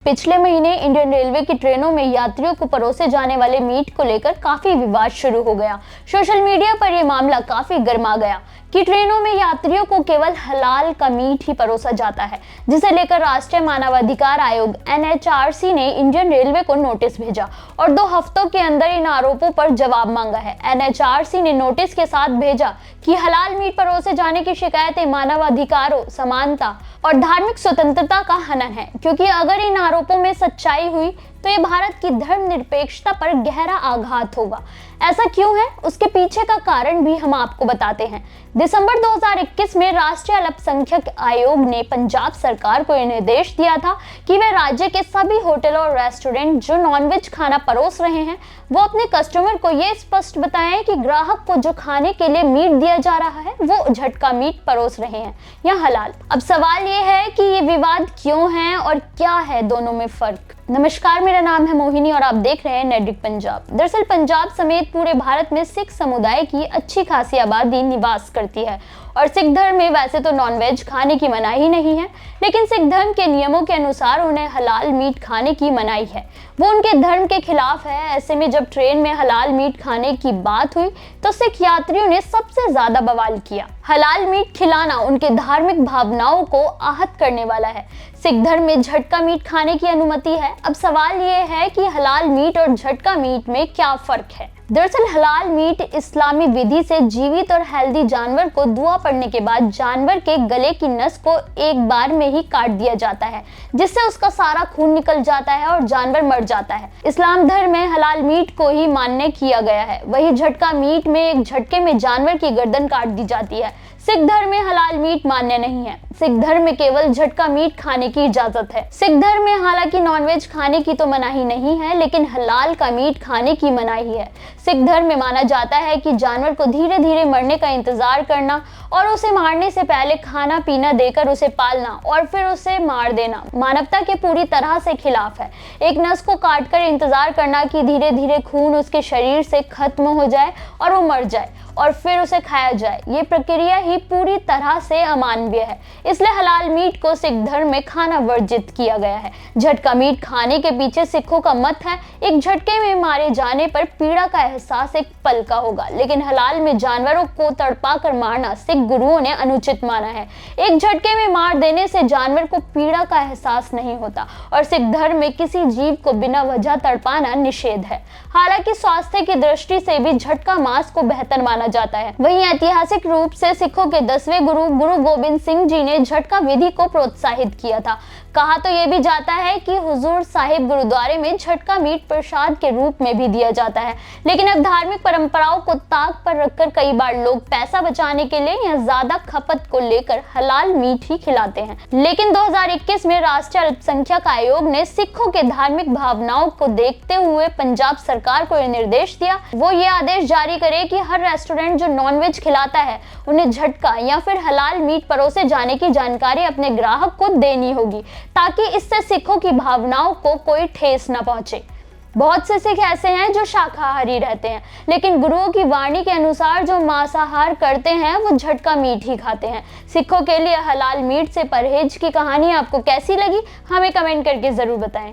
पिछले महीने Indian railway की ट्रेनों में यात्रियों को परोसे जाने वाले मीट को लेकर काफी विवाद शुरू हो गया। सोशल मीडिया पर यह मामला काफी गर्मा गया कि ट्रेनों में यात्रियों को केवल हलाल का मीट ही परोसा जाता है, जिसे लेकर राष्ट्रीय मानवाधिकार आयोग NHRC ने इंडियन रेलवे को नोटिस भेजा और 2 हफ्तों के अंदर इन आरोपों पर जवाब मांगा है। NHRC ने नोटिस के साथ भेजा कि हलाल मीट परोसे जाने की शिकायतें मानवाधिकारों, समानता और धार्मिक स्वतंत्रता का हनन है, क्योंकि अगर इन आरोपों में सच्चाई हुई तो ये भारत की धर्मनिरपेक्षता पर गहरा आघात होगा। ऐसा क्यों है, उसके पीछे का कारण भी हम आपको बताते हैं। दिसंबर 2021 में राष्ट्रीय अल्पसंख्यक आयोग ने पंजाब सरकार को यह निर्देश दिया था कि वे राज्य के सभी होटल और रेस्टोरेंट जो नॉनवेज खाना परोस रहे हैं, वो अपने कस्टमर को ये स्पष्ट बताएं कि ग्राहक को जो खाने के लिए मीट दिया जा रहा है वो झटका मीट परोस रहे हैं या हलाल। अब सवाल ये है कि ये विवाद क्यों है और क्या है दोनों में फर्क। नमस्कार, मेरा नाम है मोहिनी और आप देख रहे हैं नैतिक पंजाब। दरअसल पंजाब समेत पूरे भारत में सिख समुदाय की अच्छी खासी आबादी निवास करती है और सिख धर्म में वैसे तो नॉनवेज खाने की मनाही नहीं है, लेकिन सिख धर्म के नियमों के अनुसार उन्हें हलाल मीट खाने की मनाही है। वो उनके धर्म के खिलाफ है। ऐसे में जब ट्रेन में हलाल मीट खाने की बात हुई तो सिख यात्रियों ने सबसे ज्यादा बवाल किया। हलाल मीट खिलाना उनके धार्मिक भावनाओं को आहत करने वाला है। सिख धर्म में झटका मीट खाने की अनुमति है। अब सवाल ये है कि हलाल मीट और झटका मीट में क्या फर्क है। दरअसल हलाल मीट इस्लामी विधि से जीवित और हेल्दी जानवर को दुआ पड़ने के बाद जानवर के गले की नस को एक बार में ही काट दिया जाता है, जिससे उसका सारा खून निकल जाता है और जानवर मर जाता है। इस्लाम धर्म में हलाल मीट को ही मान्य किया गया है। वही झटका मीट में एक झटके में जानवर की गर्दन काट दी जाती है। सिख धर्म में हलाल मीट मान्य नहीं है। सिख धर्म में केवल झटका मीट खाने की इजाजत है। सिख धर्म में हालांकि नॉनवेज खाने की तो मनाही नहीं है, लेकिन हलाल का मीट खाने की मनाही है। सिख धर्म में माना जाता है कि जानवर को धीरे धीरे मरने का इंतजार करना और उसे मारने से पहले खाना पीना देकर उसे पालना और फिर उसे मार देना मानवता के पूरी तरह से खिलाफ है। एक नस को काटकर इंतजार करना कि धीरे धीरे खून उसके शरीर से खत्म हो जाए और वो मर जाए और फिर उसे खाया जाए, ये प्रक्रिया ही पूरी तरह से अमानवीय है। इसलिए हलाल मीट को सिख धर्म में खाना वर्जित किया गया है। झटका मीट खाने के पीछे सिखों का मत है, एक झटके में मारे जाने पर पीड़ा का एहसास एक पल का होगा, लेकिन हलाल में जानवरों को तड़पा कर मारना सिख गुरुओं ने अनुचित माना है। एक झटके में मार देने से जानवर को पीड़ा का एहसास नहीं होता और सिख धर्म में किसी जीव को बिना वजह तड़पाना निषेध है। हालांकि स्वास्थ्य की दृष्टि से भी झटका मांस को बेहतर माना जाता है। वहीं ऐतिहासिक रूप से सिखों के 10वें गुरु गोबिंद सिंह जी ने झटका विधि को प्रोत्साहित किया था। कहा तो यह भी जाता है कि हुजूर साहिब गुरुद्वारे में झटका मीट प्रसाद के रूप में भी दिया जाता है, लेकिन अब धार्मिक परंपराओं को ताक पर रखकर कई बार लोग पैसा बचाने के लिए या ज्यादा खपत को लेकर हलाल मीट ही खिलाते हैं। लेकिन 2021 में राष्ट्रीय अल्पसंख्यक आयोग ने सिखों के धार्मिक भावनाओं को देखते हुए पंजाब सरकार को यह निर्देश दिया, वो ये आदेश जारी करे कि हर रेस्टोरेंट जो नॉनवेज खिलाता है उन्हें झटका या फिर हलाल मीट परोसे जाने की जानकारी अपने ग्राहक को देनी होगी, ताकि इससे सिखों की भावनाओं को कोई ठेस न पहुंचे। बहुत से सिख ऐसे हैं जो शाकाहारी रहते हैं, लेकिन गुरुओं की वाणी के अनुसार जो मांसाहार करते हैं वो झटका मीट ही खाते हैं। सिखों के लिए हलाल मीट से परहेज की कहानी आपको कैसी लगी, हमें कमेंट करके जरूर बताएं।